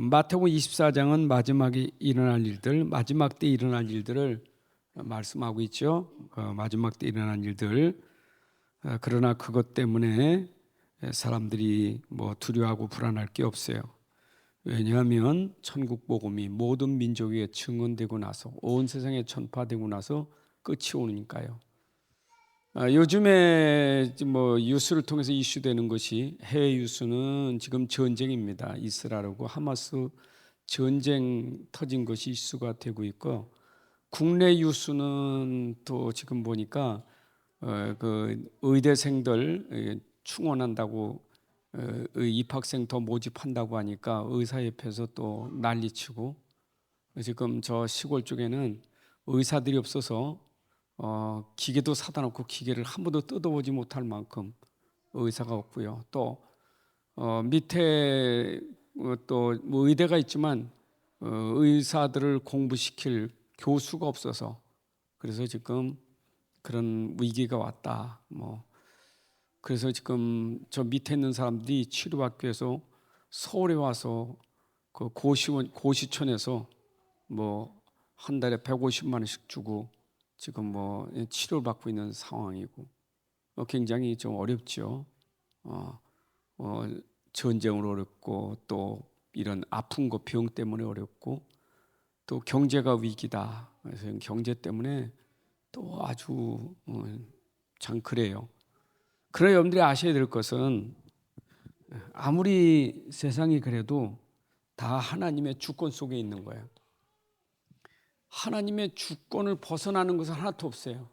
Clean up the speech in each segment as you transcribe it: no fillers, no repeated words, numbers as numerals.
마태복음 24장은 마지막에 일어날 일들, 마지막 때 일어날 일들을 말씀하고 있죠. 마지막 때 일어날 일들. 그러나 그것 때문에 사람들이 두려워하고 불안할 게 없어요. 왜냐하면 천국 복음이 모든 민족에게 증언되고 나서 온 세상에 전파되고 나서 끝이 오니까요. 요즘에 뉴스를 통해서 이슈되는 것이, 해외 뉴스는 지금 전쟁입니다. 이스라엘하고 하마스 전쟁 터진 것이 이슈가 되고 있고, 국내 뉴스는 또 지금 보니까 그 의대생들 충원한다고, 입학생 더 모집한다고 하니까 의사협회에서 또 난리치고, 지금 저 시골 쪽에는 의사들이 없어서 기계도 사다 놓고 기계를 한 번도 뜯어보지 못할 만큼 의사가 없고요. 또 밑에 또 의대가 있지만 의사들을 공부시킬 교수가 없어서, 그래서 지금 그런 위기가 왔다. 그래서 지금 저 밑에 있는 사람들이 치료받기 위해서 서울에 와서 그 고시촌에서 한 달에 150만 원씩 주고 지금 치료를 받고 있는 상황이고, 굉장히 좀 어렵죠. 전쟁으로 어렵고, 또 이런 아픈 거 병 때문에 어렵고, 또 경제가 위기다. 그래서 경제 때문에 또 아주 참 그래요. 그러나 여러분들이 아셔야 될 것은, 아무리 세상이 그래도 다 하나님의 주권 속에 있는 거예요. 하나님의 주권을 벗어나는 것은 하나도 없어요.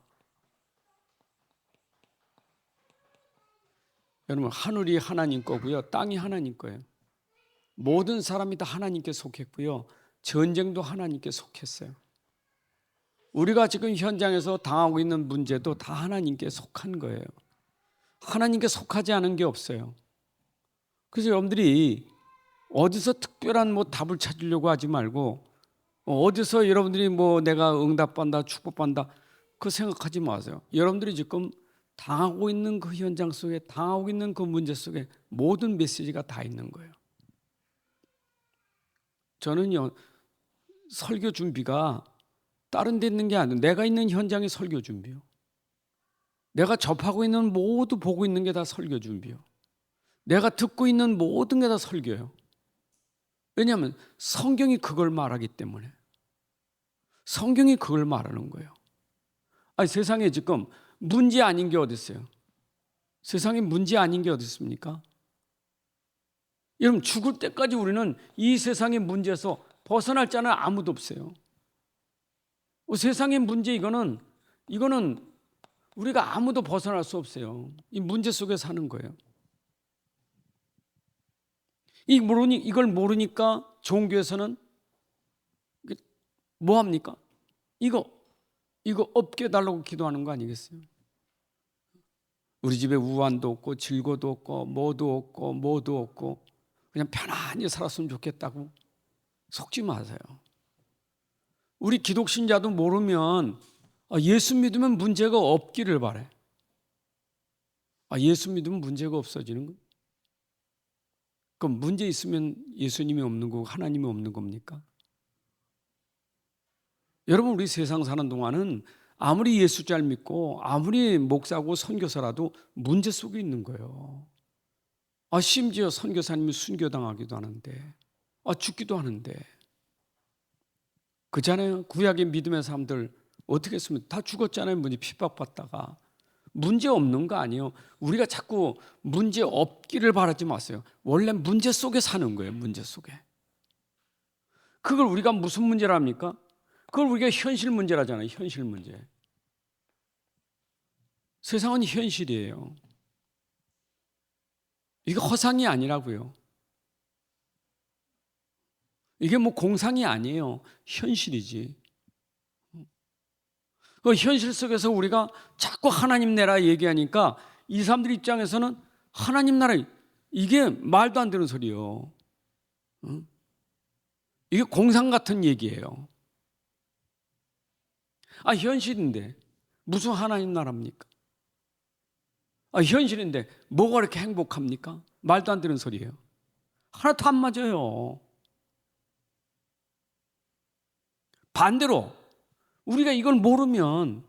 여러분, 하늘이 하나님 거고요, 땅이 하나님 거예요. 모든 사람이 다 하나님께 속했고요, 전쟁도 하나님께 속했어요. 우리가 지금 현장에서 당하고 있는 문제도 다 하나님께 속한 거예요. 하나님께 속하지 않은 게 없어요. 그래서 여러분들이 어디서 특별한 답을 찾으려고 하지 말고, 어디서 여러분들이 내가 응답받는다, 축복받는다, 그 생각하지 마세요. 여러분들이 지금 당하고 있는 그 현장 속에, 당하고 있는 그 문제 속에 모든 메시지가 다 있는 거예요. 저는요, 설교 준비가 다른 데 있는 게 아니에요. 내가 있는 현장의 설교 준비요. 내가 접하고 있는 모두 보고 있는 게 다 설교 준비요. 내가 듣고 있는 모든 게 다 설교예요. 왜냐하면 성경이 그걸 말하기 때문에. 성경이 그걸 말하는 거예요. 아니, 세상에 지금 문제 아닌 게 어디 있어요? 세상에 문제 아닌 게 어디 있습니까? 여러분, 죽을 때까지 우리는 이 세상의 문제에서 벗어날 자는 아무도 없어요. 세상의 문제, 이거는 우리가 아무도 벗어날 수 없어요. 이 문제 속에 사는 거예요. 이걸 모르니까 종교에서는 뭐 합니까? 이거 없게 달라고 기도하는 거 아니겠어요? 우리 집에 우환도 없고 질고도 없고 뭐도 없고 그냥 편안히 살았으면 좋겠다고 속지 마세요. 우리 기독신자도 모르면 예수 믿으면 문제가 없기를 바래. 예수 믿으면 문제가 없어지는 거예요. 그럼 문제 있으면 예수님이 없는 거고 하나님이 없는 겁니까? 여러분, 우리 세상 사는 동안은 아무리 예수 잘 믿고 아무리 목사고 선교사라도 문제 속에 있는 거예요. 심지어 선교사님이 순교당하기도 하는데, 죽기도 하는데. 그잖아요. 구약의 믿음의 사람들 어떻게 했으면 다 죽었잖아요. 핍박받다가. 문제 없는 거 아니에요. 우리가 자꾸 문제 없기를 바라지 마세요. 원래 문제 속에 사는 거예요. 문제 속에. 그걸 우리가 무슨 문제라 합니까? 그걸 우리가 현실 문제라잖아요. 현실 문제. 세상은 현실이에요. 이게 허상이 아니라고요. 이게 공상이 아니에요. 현실이지. 그 현실 속에서 우리가 자꾸 하나님 나라 얘기하니까 이 사람들 입장에서는 하나님 나라, 이게 말도 안 되는 소리예요. 이게 공상 같은 얘기예요. 현실인데 무슨 하나님 나라입니까? 현실인데 뭐가 그렇게 행복합니까? 말도 안 되는 소리예요. 하나도 안 맞아요. 반대로 우리가 이걸 모르면,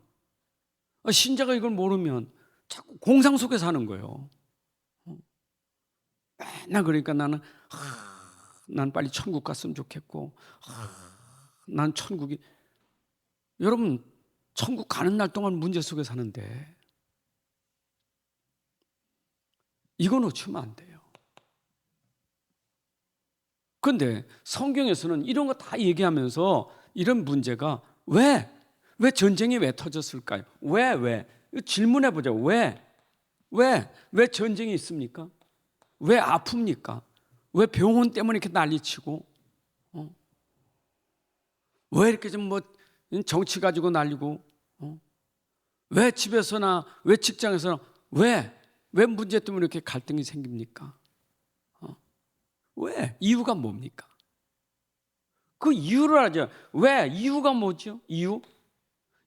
신자가 이걸 모르면 자꾸 공상 속에 사는 거예요. 맨날 그러니까 난 빨리 천국 갔으면 좋겠고, 난 천국이, 여러분 천국 가는 날 동안 문제 속에 사는데 이거 놓치면 안 돼요. 그런데 성경에서는 이런 거 다 얘기하면서 이런 문제가 왜 전쟁이 왜 터졌을까요? 왜? 질문해 보자. 왜 전쟁이 있습니까? 왜 아픕니까? 왜 병원 때문에 이렇게 난리치고, 왜 이렇게 좀 뭐 정치 가지고 난리고, 왜 집에서나 왜 직장에서나 왜 문제 때문에 이렇게 갈등이 생깁니까? 왜? 이유가 뭡니까? 그 이유를 알아야. 왜? 이유가 뭐죠?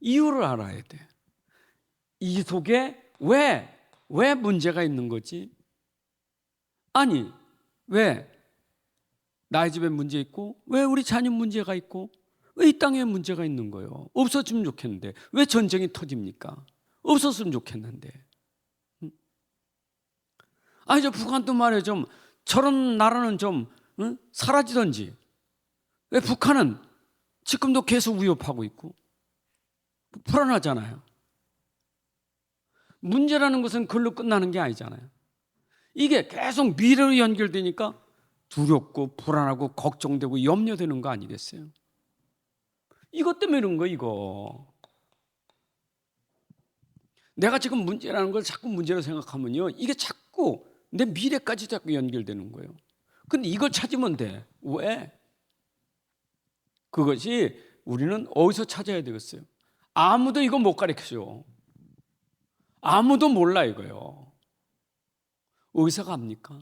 이유를 알아야 돼. 이 속에 왜 문제가 있는 거지? 아니, 왜 나의 집에 문제 있고, 왜 우리 자녀 문제가 있고, 왜 이 땅에 문제가 있는 거예요? 없었으면 좋겠는데 왜 전쟁이 터집니까? 없었으면 좋겠는데. 아니, 저 북한도 말이에요. 좀 저런 나라는 좀 사라지던지. 왜 북한은 지금도 계속 위협하고 있고 불안하잖아요. 문제라는 것은 그걸로 끝나는 게 아니잖아요. 이게 계속 미래로 연결되니까 두렵고 불안하고 걱정되고 염려되는 거 아니겠어요? 이것 때문에 이런 거, 이거. 내가 지금 문제라는 걸 자꾸 문제로 생각하면요, 이게 자꾸 내 미래까지 자꾸 연결되는 거예요. 근데 이걸 찾으면 돼. 왜? 그것이 우리는 어디서 찾아야 되겠어요? 아무도 이거 못 가르쳐줘. 아무도 몰라 이거요. 의사가 압니까?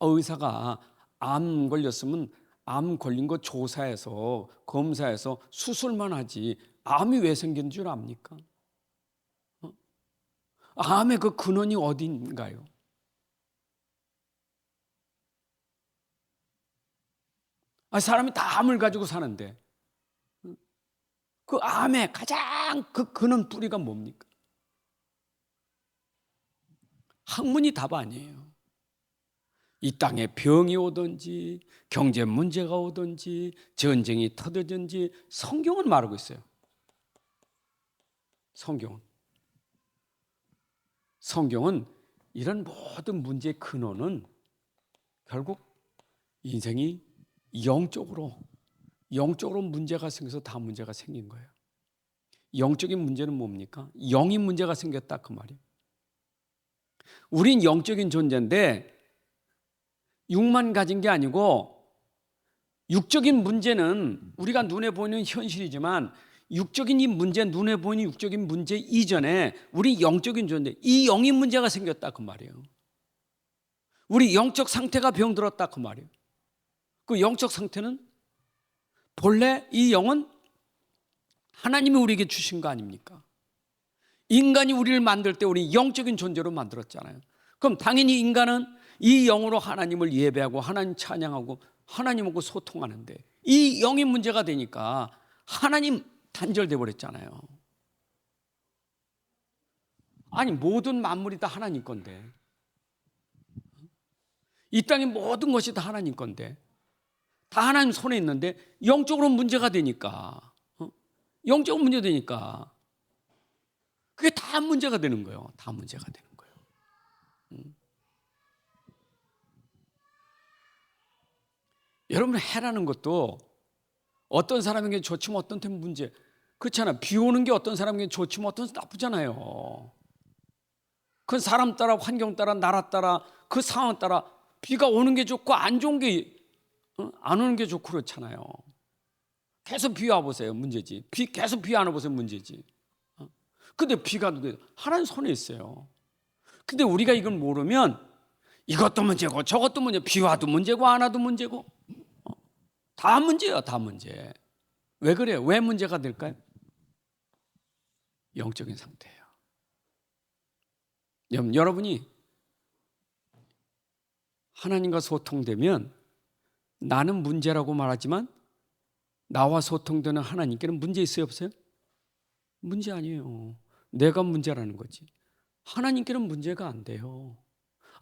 의사가 암 걸렸으면 암 걸린 거 조사해서 검사해서 수술만 하지 암이 왜 생긴 줄 압니까? 암의 그 근원이 어딘가요? 사람이 다 암을 가지고 사는데 그 암의 가장 그 근원 뿌리가 뭡니까? 학문이 답 아니에요. 이 땅에 병이 오든지 경제 문제가 오든지 전쟁이 터지든지 성경은 말하고 있어요. 성경은 이런 모든 문제의 근원은 결국 인생이 영적으로 문제가 생겨서 다 문제가 생긴 거예요. 영적인 문제는 뭡니까? 영이 문제가 생겼다 그 말이에요. 우린 영적인 존재인데 육만 가진 게 아니고, 육적인 문제는 우리가 눈에 보이는 현실이지만 육적인 이 문제, 눈에 보이는 육적인 문제 이전에 우리 영적인 존재, 이 영이 문제가 생겼다 그 말이에요. 우리 영적 상태가 병들었다 그 말이에요. 그 영적 상태는 본래 이 영은 하나님이 우리에게 주신 거 아닙니까? 인간이 우리를 만들 때 우리 영적인 존재로 만들었잖아요. 그럼 당연히 인간은 이 영으로 하나님을 예배하고 하나님 찬양하고 하나님하고 소통하는데 이 영이 문제가 되니까 하나님 단절돼 버렸잖아요. 아니, 모든 만물이 다 하나님 건데, 이 땅의 모든 것이 다 하나님 건데, 다 하나님 손에 있는데 영적으로 문제가 되니까, 영적으로 문제 되니까 그게 다 문제가 되는 거예요. 다 문제가 되는 거예요. 여러분, 해라는 것도 어떤 사람에게 좋지만 어떤 때는 문제. 그렇잖아. 비 오는 게 어떤 사람에게 좋지만 어떤 나쁘잖아요. 그건 사람 따라, 환경 따라, 나라 따라, 그 상황 따라 비가 오는 게 좋고 안 좋은 게 안 오는 게 좋고 그렇잖아요. 계속 비 와보세요. 문제지. 계속 비 안 와보세요. 문제지. 근데 비가 하나님 손에 있어요. 근데 우리가 이걸 모르면 이것도 문제고 저것도 문제, 비 와도 문제고 안 와도 문제고 다 문제예요. 다 문제. 왜 그래요? 왜 문제가 될까요? 영적인 상태예요. 여러분이 하나님과 소통되면 나는 문제라고 말하지만 나와 소통되는 하나님께는 문제 있어요, 없어요? 문제 아니에요. 내가 문제라는 거지. 하나님께는 문제가 안 돼요.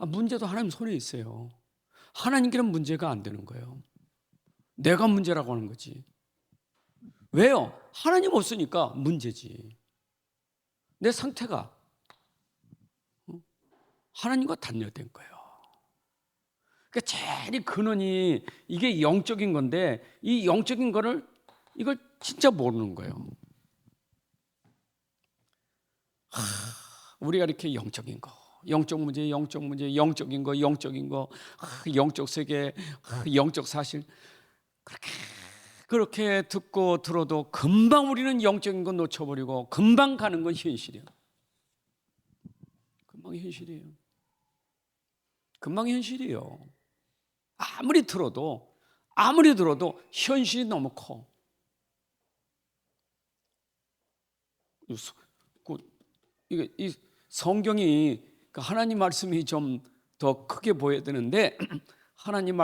문제도 하나님 손에 있어요. 하나님께는 문제가 안 되는 거예요. 내가 문제라고 하는 거지. 왜요? 하나님 없으니까 문제지. 내 상태가 하나님과 단절된 거예요. 그러니까 제일 근원이 이게 영적인 건데 이 영적인 거를 이걸 진짜 모르는 거예요. 우리가 이렇게 영적인 거, 영적 문제, 영적인 거, 영적 세계, 영적 사실 그렇게 듣고 들어도 금방 우리는 영적인 거 놓쳐버리고 금방 가는 건 현실이에요. 금방 현실이에요. 금방 현실이에요. 아무리 들어도 현실이 너무 커. 이 성경이 하나님 말씀이 좀 더 크게 보여야 되는데 하나님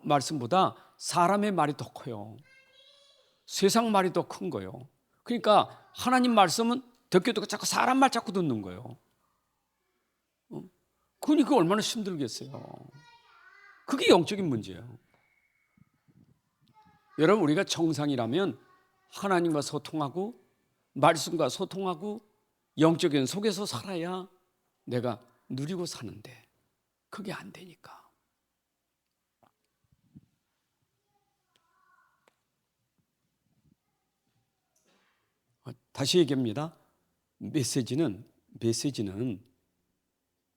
말씀보다 사람의 말이 더 커요. 세상 말이 더 큰 거예요. 그러니까 하나님 말씀은 듣고 자꾸 사람 말 자꾸 듣는 거예요. 그러니까 얼마나 힘들겠어요. 그게 영적인 문제예요. 여러분, 우리가 정상이라면 하나님과 소통하고 말씀과 소통하고 영적인 속에서 살아야 내가 누리고 사는데 그게 안 되니까. 다시 얘기합니다. 메시지는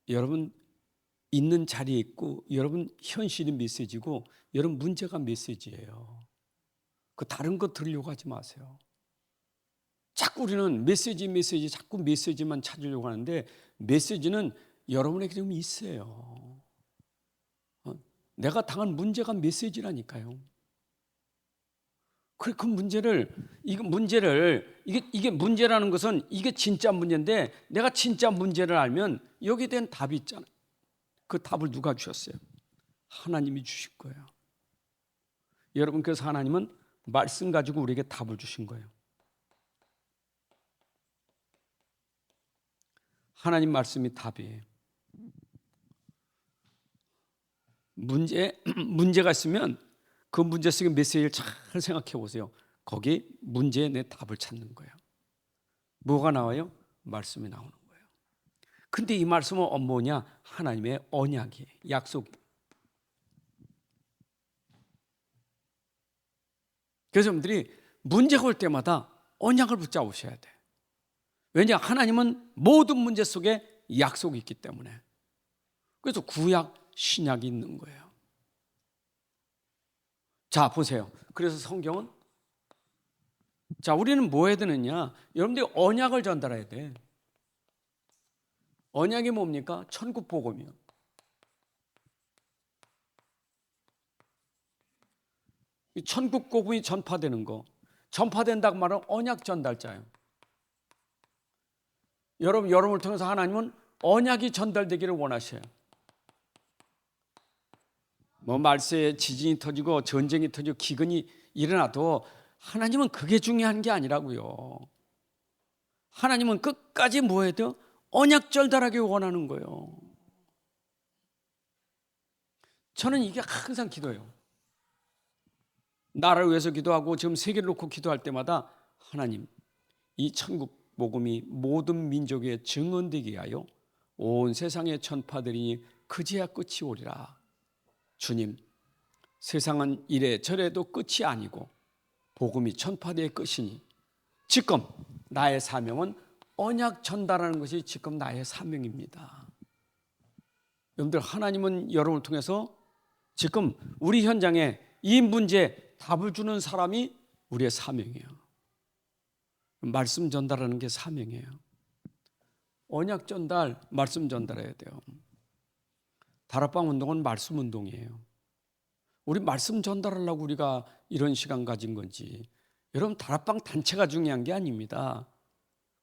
여러분 있는 자리에 있고 여러분 현실이 메시지고 여러분 문제가 메시지예요. 그 다른 거 들으려고 하지 마세요. 자꾸 우리는 메시지 자꾸 메시지만 찾으려고 하는데 메시지는 여러분에게 좀 있어요. 내가 당한 문제가 메시지라니까요. 그 문제를 이게 문제라는 것은 이게 진짜 문제인데 내가 진짜 문제를 알면 여기에 대한 답이 있잖아요. 그 답을 누가 주셨어요? 하나님이 주실 거예요. 여러분, 그래서 하나님은 말씀 가지고 우리에게 답을 주신 거예요. 하나님 말씀이 답이에요. 문제가 있으면 그 문제 속의 메시지를 잘 생각해 보세요. 거기 문제에 내 답을 찾는 거예요. 뭐가 나와요? 말씀이 나오는 거예요. 근데 이 말씀은 뭐냐? 하나님의 언약이에요. 약속. 그래서 여러분들이 문제가 올 때마다 언약을 붙잡으셔야 돼. 왜냐? 하나님은 모든 문제 속에 약속이 있기 때문에. 그래서 구약, 신약이 있는 거예요. 자, 보세요. 그래서 성경은 우리는 뭐 해야 되느냐? 여러분들이 언약을 전달해야 돼. 언약이 뭡니까? 천국 복음이요. 이 천국 복음이 전파되는 거. 전파된다고 말은 언약 전달자예요. 여러분을 통해서 하나님은 언약이 전달되기를 원하셔요. 말세에 지진이 터지고 전쟁이 터지고 기근이 일어나도 하나님은 그게 중요한 게 아니라고요. 하나님은 끝까지 뭐 해야 돼요? 언약 전달하기 원하는 거예요. 저는 이게 항상 기도예요. 나라를 위해서 기도하고 지금 세계를 놓고 기도할 때마다 하나님, 이 천국 복음이 모든 민족에 증언되게 하여 온 세상에 전파되리니 그제야 끝이 오리라. 주님, 세상은 이래저래도 끝이 아니고 복음이 전파될 것이니 지금 나의 사명은 언약 전달하는 것이 지금 나의 사명입니다. 여러분들, 하나님은 여러분을 통해서 지금 우리 현장에 이 문제에 답을 주는 사람이 우리의 사명이에요. 말씀 전달하는 게 사명이에요. 언약 전달, 말씀 전달해야 돼요. 다락방 운동은 말씀 운동이에요. 우리 말씀 전달하려고 우리가 이런 시간 가진 건지. 여러분, 다락방 단체가 중요한 게 아닙니다.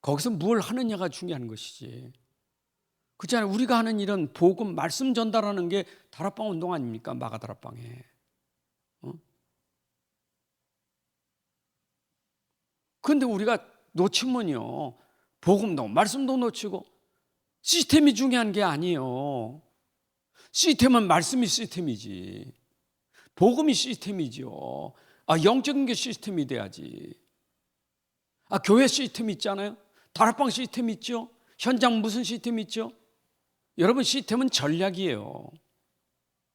거기서 뭘 하느냐가 중요한 것이지. 그렇잖아요. 우리가 하는 일은 복음, 말씀 전달하는 게 다락방 운동 아닙니까? 마가 다락방에. 그런데 우리가 놓치면요, 복음도 말씀도 놓치고 시스템이 중요한 게 아니에요. 시스템은 말씀이 시스템이지, 복음이 시스템이죠. 영적인 게 시스템이 돼야지. 교회 시스템 있잖아요. 다락방 시스템 있죠. 현장 무슨 시스템 있죠. 여러분, 시스템은 전략이에요.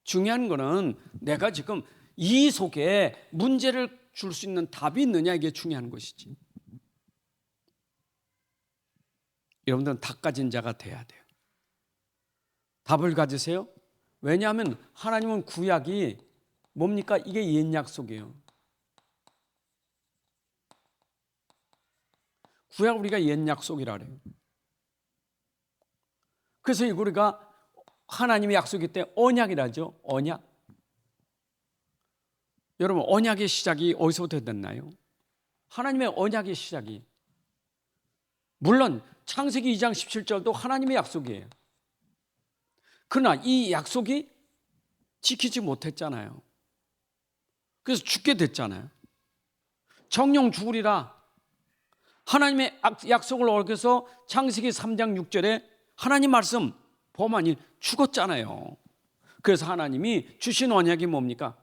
중요한 거는 내가 지금 이 속에 문제를 줄 수 있는 답이 있느냐, 이게 중요한 것이지. 여러분들은 답 가진 자가 돼야 돼요. 답을 가지세요. 왜냐하면 하나님은 구약이 뭡니까? 이게 옛 약속이에요. 구약 우리가 옛 약속이라 그래요. 그래서 우리가 하나님의 약속일 때 언약이라죠. 언약. 여러분, 언약의 시작이 어디서부터 됐나요? 하나님의 언약의 시작이, 물론 창세기 2장 17절도 하나님의 약속이에요. 그러나 이 약속이 지키지 못했잖아요. 그래서 죽게 됐잖아요. 정령 죽으리라. 하나님의 약속을 어겨서 창세기 3장 6절에 하나님 말씀 범하니 죽었잖아요. 그래서 하나님이 주신 언약이 뭡니까?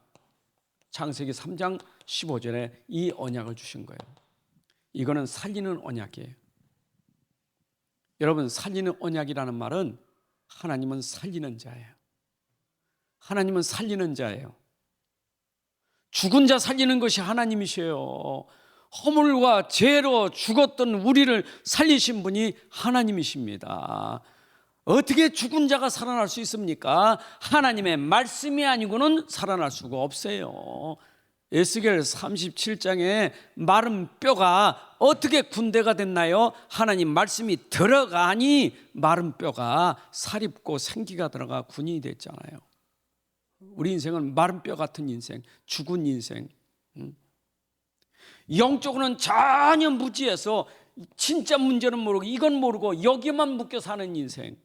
창세기 3장 15절에 이 언약을 주신 거예요. 이거는 살리는 언약이에요. 여러분, 살리는 언약이라는 말은 하나님은 살리는 자예요. 하나님은 살리는 자예요. 죽은 자 살리는 것이 하나님이세요. 허물과 죄로 죽었던 우리를 살리신 분이 하나님이십니다. 어떻게 죽은 자가 살아날 수 있습니까? 하나님의 말씀이 아니고는 살아날 수가 없어요. 에스겔 37장에 마른 뼈가 어떻게 군대가 됐나요? 하나님 말씀이 들어가니 마른 뼈가 살입고 생기가 들어가 군인이 됐잖아요. 우리 인생은 마른 뼈 같은 인생, 죽은 인생. 영적으로는 전혀 무지해서 진짜 문제는 모르고 이건 모르고 여기만 묶여 사는 인생.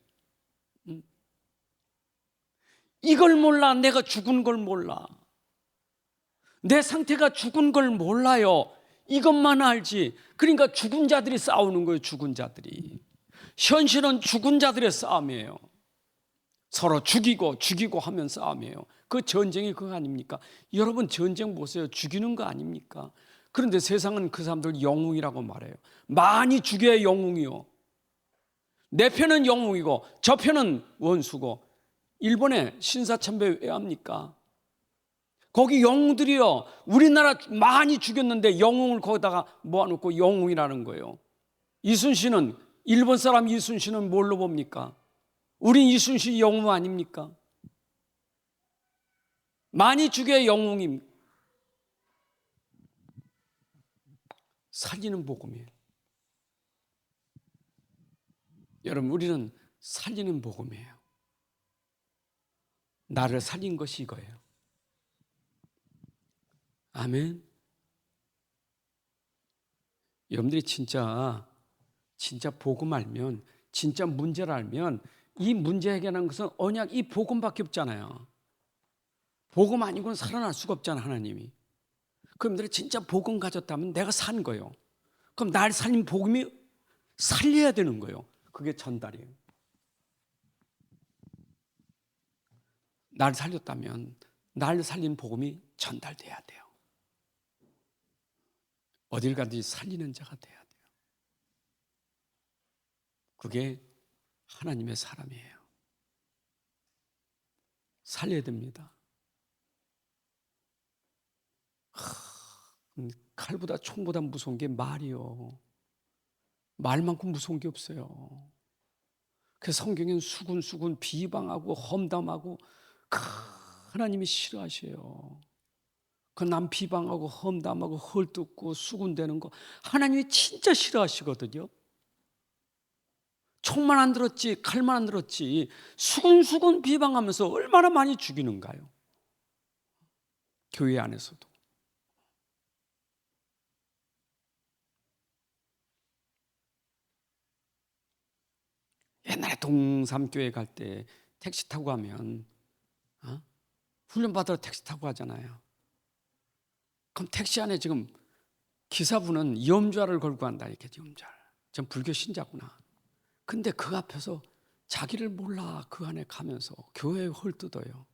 이걸 몰라. 내가 죽은 걸 몰라. 내 상태가 죽은 걸 몰라요. 이것만 알지. 그러니까 죽은 자들이 싸우는 거예요. 죽은 자들이. 현실은 죽은 자들의 싸움이에요. 서로 죽이고 하면 싸움이에요. 그 전쟁이 그거 아닙니까? 여러분, 전쟁 보세요. 죽이는 거 아닙니까? 그런데 세상은 그 사람들 영웅이라고 말해요. 많이 죽여야 영웅이요. 내 편은 영웅이고 저 편은 원수고. 일본에 신사참배 왜 합니까? 거기 영웅들이요, 우리나라 많이 죽였는데 영웅을 거기다가 모아놓고 영웅이라는 거예요. 이순신은, 일본 사람 이순신은 뭘로 봅니까? 우린 이순신 영웅 아닙니까? 많이 죽여야 영웅입니다. 살리는 복음이에요. 여러분, 우리는 살리는 복음이에요. 나를 살린 것이 이거예요. 아멘. 여러분들이 진짜 복음 알면, 진짜 문제를 알면, 이 문제 해결하는 것은 언약, 이 복음밖에 없잖아요. 복음 아니고는 살아날 수가 없잖아, 하나님이. 그분들이 진짜 복음 가졌다면 내가 산 거예요. 그럼 날 살린 복음이 살려야 되는 거예요. 그게 전달이에요. 날 살렸다면 날 살린 복음이 전달돼야 돼요. 어딜 가든지 살리는 자가 돼야 돼요. 그게 하나님의 사람이에요. 살려야 됩니다. 칼보다 총보다 무서운 게 말이요. 말만큼 무서운 게 없어요. 그래서 성경엔 수군수군 비방하고 험담하고 하나님이 싫어하셔요. 그 남 비방하고 험담하고 헐뜯고 수군대는 거 하나님이 진짜 싫어하시거든요. 총만 안 들었지, 칼만 안 들었지, 수군수군 비방하면서 얼마나 많이 죽이는가요? 교회 안에서도. 옛날에 동삼교회 갈 때 택시 타고 가면 훈련 받으러 택시 타고 가잖아요. 그럼 택시 안에 지금 기사부는 염좌를 걸고 한다 이렇게 염좌. 전 불교 신자구나. 근데 그 앞에서 자기를 몰라 그 안에 가면서 교회에 헐뜯어요.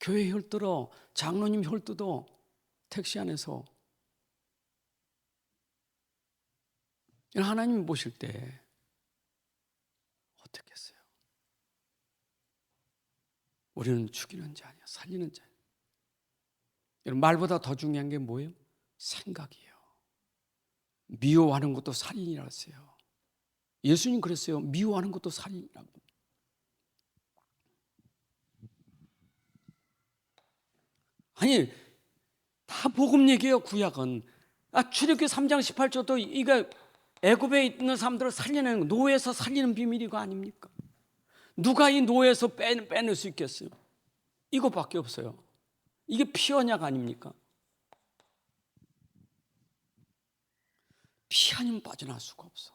교회 헐뜯어, 장로님 헐뜯어, 택시 안에서. 하나님이 보실 때 어떻게 했어요? 우리는 죽이는 자 아니야, 살리는 자. 여러분, 말보다 더 중요한 게 뭐예요? 생각이에요. 미워하는 것도 살인이라 했어요. 예수님 그랬어요. 미워하는 것도 살인이라고. 아니, 다 복음 얘기예요, 구약은. 출애굽기 3장 18절도 이거 애굽에 있는 사람들을 살리는, 노예에서 살리는 비밀이 이거 아닙니까? 누가 이 노예에서 빼낼 수 있겠어요? 이것밖에 없어요. 이게 피언약 아닙니까? 피 아니면 빠져나갈 수가 없어.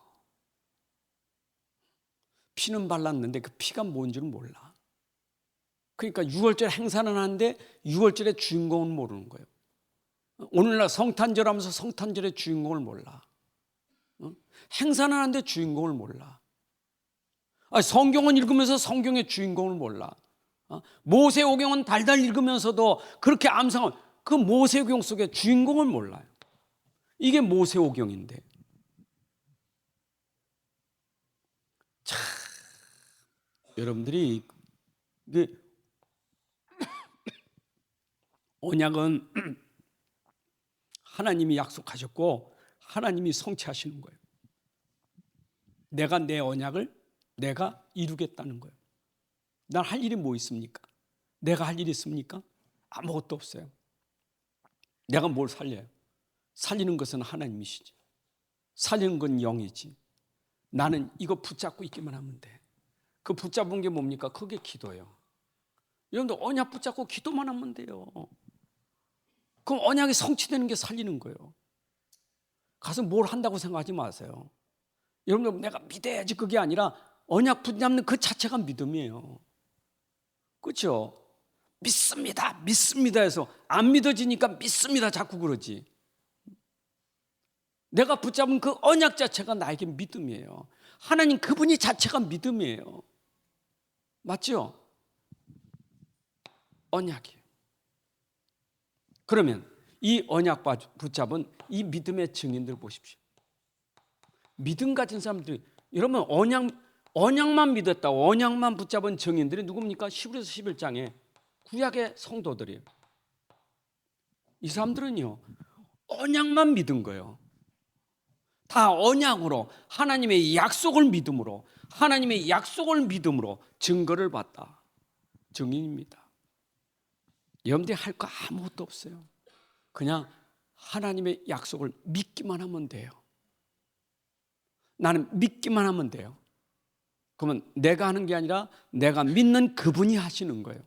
피는 발랐는데 그 피가 뭔지는 몰라. 그러니까 6월절 행사는 하는데 6월절의 주인공은 모르는 거예요. 오늘날 성탄절 하면서 성탄절의 주인공을 몰라. 행사는 하는데 주인공을 몰라. 성경은 읽으면서 성경의 주인공을 몰라. 모세오경은 달달 읽으면서도 그렇게 암송을, 그 모세오경 속의 주인공을 몰라요. 이게 모세오경인데. 참, 여러분들이 언약은 하나님이 약속하셨고 하나님이 성취하시는 거예요. 내가 내 언약을 내가 이루겠다는 거예요. 난 할 일이 뭐 있습니까? 내가 할 일이 있습니까? 아무것도 없어요. 내가 뭘 살려요? 살리는 것은 하나님이시지. 살리는 건 영이지. 나는 이거 붙잡고 있기만 하면 돼. 그 붙잡은 게 뭡니까? 그게 기도예요. 여러분들 언약 붙잡고 기도만 하면 돼요. 그럼 언약이 성취되는 게 살리는 거예요. 가서 뭘 한다고 생각하지 마세요. 여러분들 내가 믿어야지 그게 아니라 언약 붙잡는 그 자체가 믿음이에요. 그렇죠? 믿습니다, 믿습니다 해서 안 믿어지니까 믿습니다 자꾸 그러지. 내가 붙잡은 그 언약 자체가 나에게 믿음이에요. 하나님 그분이 자체가 믿음이에요. 맞죠? 언약이에요. 그러면 이 언약 붙잡은 이 믿음의 증인들 보십시오. 믿음 가진 사람들이, 여러분 언약만 믿었다, 언약만 붙잡은 증인들이 누굽니까? 히브리서 11장에 구약의 성도들이에요. 이 사람들은요 언약만 믿은 거예요. 다 언약으로, 하나님의 약속을 믿음으로, 하나님의 약속을 믿음으로 증거를 받다. 증인입니다. 여러분들이 할 거 아무것도 없어요. 그냥 하나님의 약속을 믿기만 하면 돼요. 나는 믿기만 하면 돼요. 그러면 내가 하는 게 아니라 내가 믿는 그분이 하시는 거예요.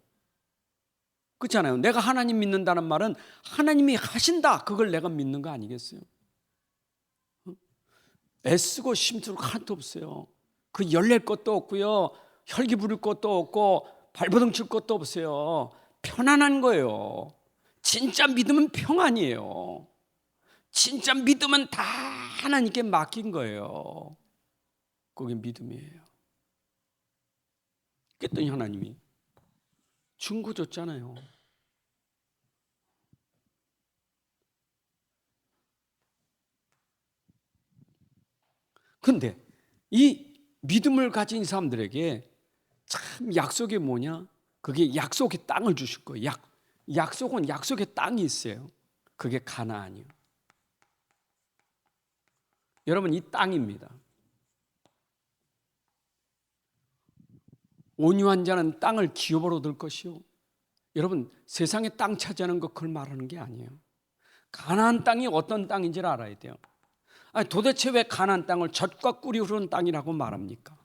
그렇잖아요. 내가 하나님 믿는다는 말은 하나님이 하신다, 그걸 내가 믿는 거 아니겠어요? 애쓰고 힘쓰고 하나도 없어요. 그 열낼 것도 없고요, 혈기 부릴 것도 없고 발버둥 칠 것도 없어요. 편안한 거예요. 진짜 믿음은 평안이에요. 진짜 믿음은 다 하나님께 맡긴 거예요. 그게 믿음이에요. 그랬더니 하나님이 증거 줬잖아요. 그런데 이 믿음을 가진 사람들에게 참 약속이 뭐냐? 그게 약속의 땅을 주실 거예요. 약속은 약속의 땅이 있어요. 그게 가나안이요. 여러분, 이 땅입니다. 온유한 자는 땅을 기업으로 얻을 것이요. 여러분, 세상에 땅 차지하는 것, 그걸 말하는 게 아니에요. 가나안 땅이 어떤 땅인지를 알아야 돼요. 도대체 왜 가나안 땅을 젖과 꿀이 흐르는 땅이라고 말합니까?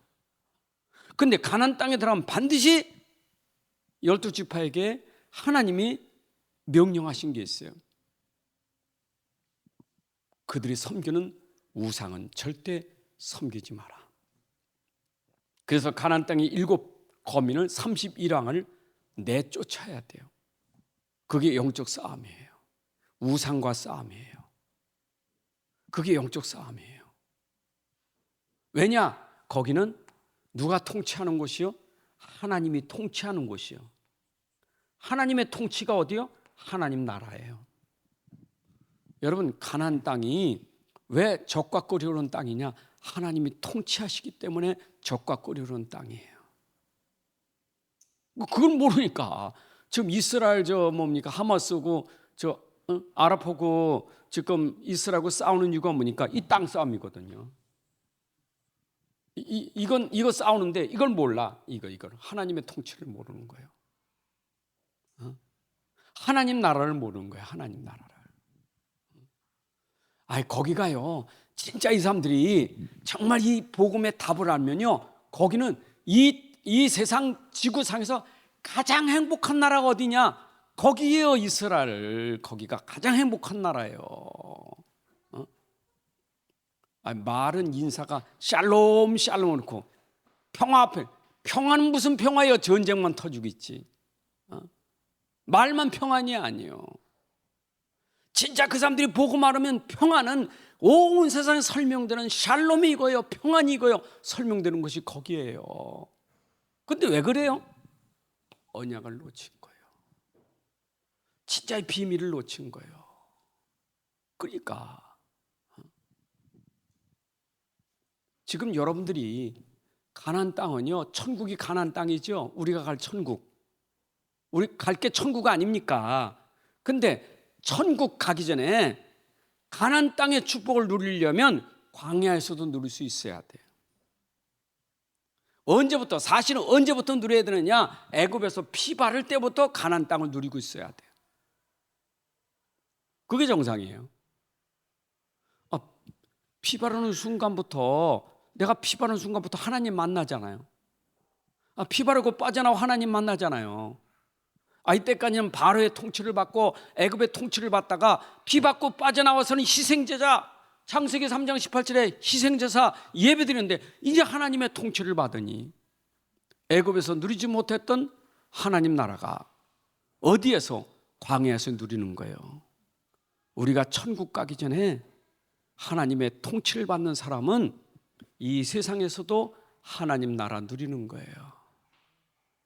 근데 가나안 땅에 들어가면 반드시 12지파에게 하나님이 명령하신 게 있어요. 그들이 섬기는 우상은 절대 섬기지 마라. 그래서 가나안 땅의 7 거민을 31왕을 내쫓아야 돼요. 그게 영적 싸움이에요. 우상과 싸움이에요. 그게 영적 싸움이에요. 왜냐? 거기는 누가 통치하는 곳이요? 하나님이 통치하는 곳이요. 하나님의 통치가 어디요? 하나님 나라예요. 여러분, 가나안 땅이 왜 적과 꿀이 흐르는 땅이냐? 하나님이 통치하시기 때문에 적과 꿀이 흐르는 땅이에요. 그걸 모르니까 지금 이스라엘 하마스고 아랍하고 지금 이스라엘하고 싸우는 이유가 뭐니까 이 땅 싸움이거든요. 이거 싸우는데 이걸 몰라. 이걸 하나님의 통치를 모르는 거예요. 하나님 나라를 모르는 거예요. 하나님 나라를. 거기가요. 진짜 이 사람들이 정말 이 복음의 답을 알면요. 거기는 이 세상 지구상에서 가장 행복한 나라가 어디냐? 거기에요. 이스라엘. 거기가 가장 행복한 나라예요. 말은 인사가 샬롬 샬롬 놓고 평화 앞에 평화는 무슨 평화예요? 전쟁만 터지고 있지. 말만 평안이 아니에요. 진짜 그 사람들이 보고 말하면 평안은 온 세상에 설명되는 샬롬이 이거예요. 평안이 이거예요. 설명되는 것이 거기에요. 근데 왜 그래요? 언약을 놓친 거예요. 진짜의 비밀을 놓친 거예요. 그러니까 지금 여러분들이 가나안 땅은요, 천국이 가나안 땅이죠. 우리가 갈 천국. 우리 갈 게 천국 아닙니까? 근데 천국 가기 전에 가나안 땅의 축복을 누리려면 광야에서도 누릴 수 있어야 돼요. 사실은 언제부터 누려야 되느냐? 애굽에서 피 바를 때부터 가나안 땅을 누리고 있어야 돼요. 그게 정상이에요. 피 바르는 순간부터 내가 피 바르는 순간부터 하나님 만나잖아요. 피 바르고 빠져나와 하나님 만나잖아요. 이때까지는 바로의 통치를 받고 애굽의 통치를 받다가 피 받고 빠져나와서는 희생제자, 창세기 3장 18절에 희생제사 예배드리는데 이제 하나님의 통치를 받으니 애굽에서 누리지 못했던 하나님 나라가 어디에서? 광야에서 누리는 거예요. 우리가 천국 가기 전에 하나님의 통치를 받는 사람은 이 세상에서도 하나님 나라 누리는 거예요.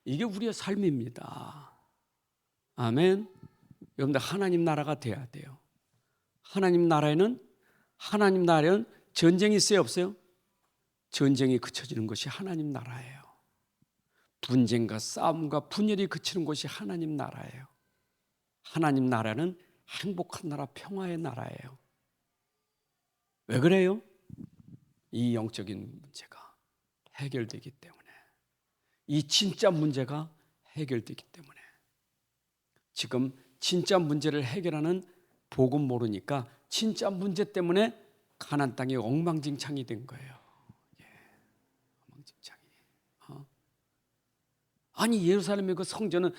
이게 우리의 삶입니다. 아멘. 여러분들 하나님 나라가 돼야 돼요. 하나님 나라에는 전쟁이 있어요, 없어요? 전쟁이 그쳐지는 것이 하나님 나라예요. 분쟁과 싸움과 분열이 그치는 것이 하나님 나라예요. 하나님 나라는 행복한 나라, 평화의 나라예요. 왜 그래요? 이 영적인 문제가 해결되기 때문에, 이 진짜 문제가 해결되기 때문에. 지금 진짜 문제를 해결하는 복음 모르니까 진짜 문제 때문에 가나안 땅이 엉망진창이 된 거예요. 엉망진창이. 아니 예루살렘의 그 성전은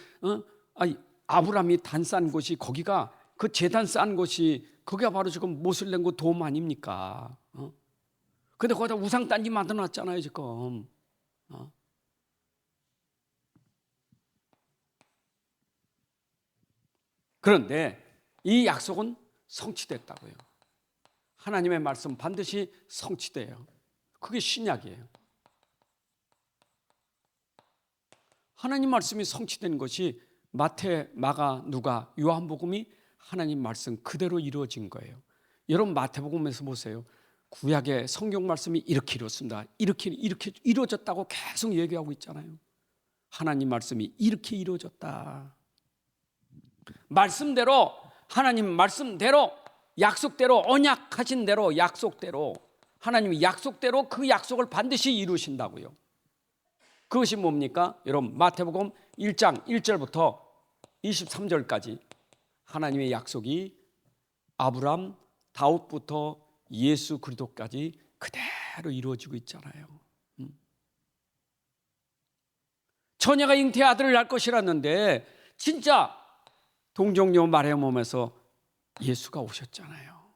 아브라함이 단 쌓은 곳이, 거기가 그 제단 쌓은 곳이 거기가 바로 지금 못을 낸 곳 도움 아닙니까? 근데 거기다 우상 단지 만들어놨잖아요 지금. 그런데 이 약속은 성취됐다고요. 하나님의 말씀 반드시 성취돼요. 그게 신약이에요. 하나님 말씀이 성취된 것이 마태, 마가, 누가, 요한복음이 하나님 말씀 그대로 이루어진 거예요. 여러분 마태복음에서 보세요. 구약의 성경 말씀이 이렇게 이루어졌습니다. 이렇게 이루어졌다고 계속 얘기하고 있잖아요. 하나님 말씀이 이렇게 이루어졌다. 말씀대로, 하나님 말씀대로, 약속대로, 언약하신 대로, 약속대로, 하나님이 약속대로 그 약속을 반드시 이루신다고요. 그것이 뭡니까? 여러분 마태복음 1장 1절부터 23절까지 하나님의 약속이 아브람, 다윗부터 예수 그리스도까지 그대로 이루어지고 있잖아요. 처녀가 잉태의 아들을 낳을 것이라는데 진짜 동정녀 마리아 몸에서 예수가 오셨잖아요.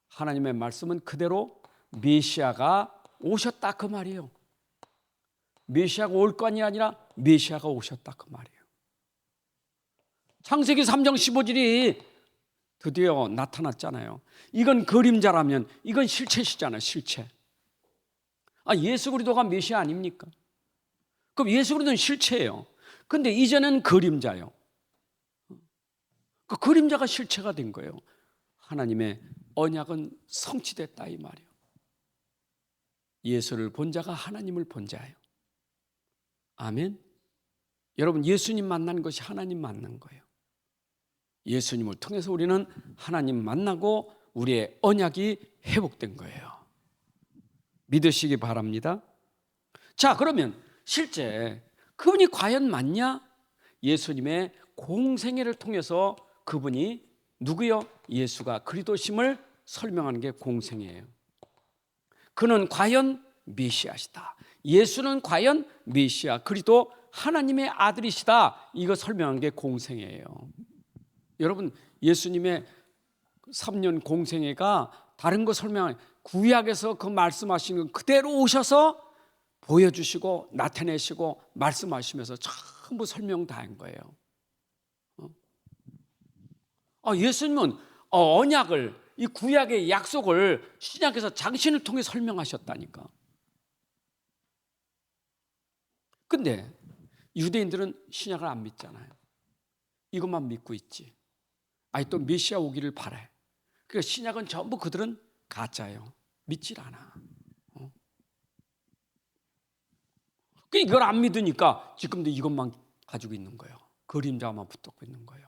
하나님의 말씀은 그대로 메시아가 오셨다 그 말이에요. 메시아가 올 건이 아니라 메시아가 오셨다 그 말이에요. 창세기 3장 15절이 드디어 나타났잖아요. 이건 그림자라면 이건 실체시잖아요. 실체. 예수 그리스도가 메시아 아닙니까? 그럼 예수 그리스도는 실체예요. 근데 이제는 그림자예요. 그 그림자가 실체가 된 거예요. 하나님의 언약은 성취됐다 이 말이에요. 예수를 본 자가 하나님을 본 자예요. 아멘. 여러분, 예수님 만난 것이 하나님 만난 거예요. 예수님을 통해서 우리는 하나님 만나고 우리의 언약이 회복된 거예요. 믿으시기 바랍니다. 자, 그러면 실제 그분이 과연 맞냐? 예수님의 공생애를 통해서 그분이 누구요? 예수가 그리스도심을 설명하는 게 공생애예요. 그는 과연 메시아시다. 예수는 과연 메시아, 그리스도 하나님의 아들이시다. 이거 설명한 게 공생애예요. 여러분, 예수님의 3년 공생애가 다른 거 설명하는, 구약에서 그 말씀하시는 거 그대로 오셔서 보여주시고 나타내시고 말씀하시면서 전부 설명 다 한 거예요. 예수님은 언약을, 이 구약의 약속을 신약에서 당신을 통해 설명하셨다니까. 근데 유대인들은 신약을 안 믿잖아요. 이것만 믿고 있지. 또 메시아 오기를 바래. 그러니까 신약은 전부 그들은 가짜예요. 믿질 않아. 이걸 안 믿으니까 지금도 이것만 가지고 있는 거예요. 그림자만 붙잡고 있는 거예요.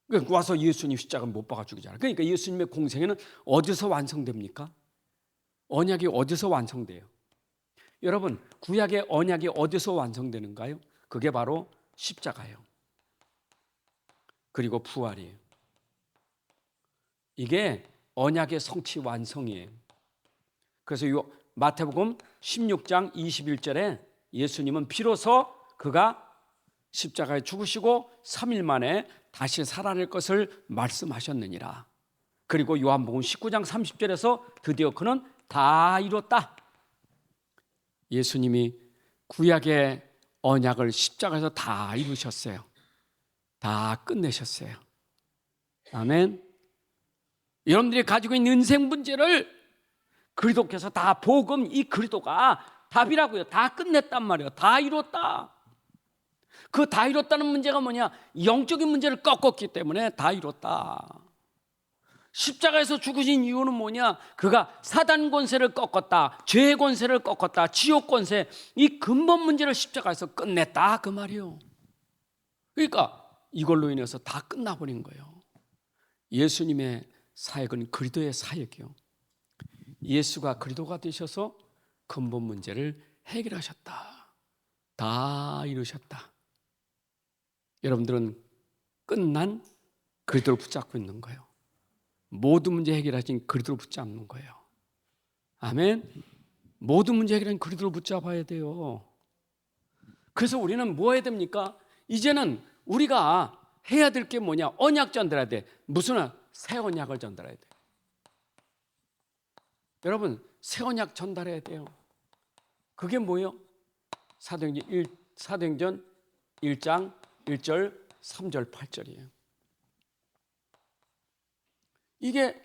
그러니까 와서 예수님 십자가를 못 박아 죽이잖아요. 그러니까 예수님의 공생애는 어디서 완성됩니까? 언약이 어디서 완성돼요? 여러분, 구약의 언약이 어디서 완성되는가요? 그게 바로 십자가예요. 그리고 부활이에요. 이게 언약의 성취 완성이에요. 그래서 마태복음 16장 21절에 예수님은 비로소 그가 십자가에 죽으시고 3일 만에 다시 살아날 것을 말씀하셨느니라. 그리고 요한복음 19장 30절에서 드디어 그는 다 이뤘다. 예수님이 구약의 언약을 십자가에서 다 이루셨어요. 다 끝내셨어요. 아멘. 여러분들이 가지고 있는 인생 문제를 그리스도께서 다 복음, 이 그리스도가 답이라고요. 다 끝냈단 말이에요. 다 이뤘다. 그 다 이뤘다는 문제가 뭐냐? 영적인 문제를 꺾었기 때문에 다 이뤘다. 십자가에서 죽으신 이유는 뭐냐? 그가 사단 권세를 꺾었다. 죄의 권세를 꺾었다. 지옥 권세, 이 근본 문제를 십자가에서 끝냈다 그 말이에요. 그러니까 이걸로 인해서 다 끝나버린 거예요. 예수님의 사역은 그리스도의 사역이요. 예수가 그리스도가 되셔서 근본 문제를 해결하셨다. 다 이루셨다. 여러분들은 끝난 그리스도를 붙잡고 있는 거예요. 모든 문제 해결하신 그리스도를 붙잡는 거예요. 아멘. 모든 문제 해결하신 그리스도를 붙잡아야 돼요. 그래서 우리는 뭐 해야 됩니까? 이제는 우리가 해야 될 게 뭐냐? 언약 전달해야 돼. 무슨 새 언약을 전달해야 돼. 여러분, 새 언약 전달해야 돼요. 그게 뭐예요? 사도행전 1장 1절 3절 8절이에요. 이게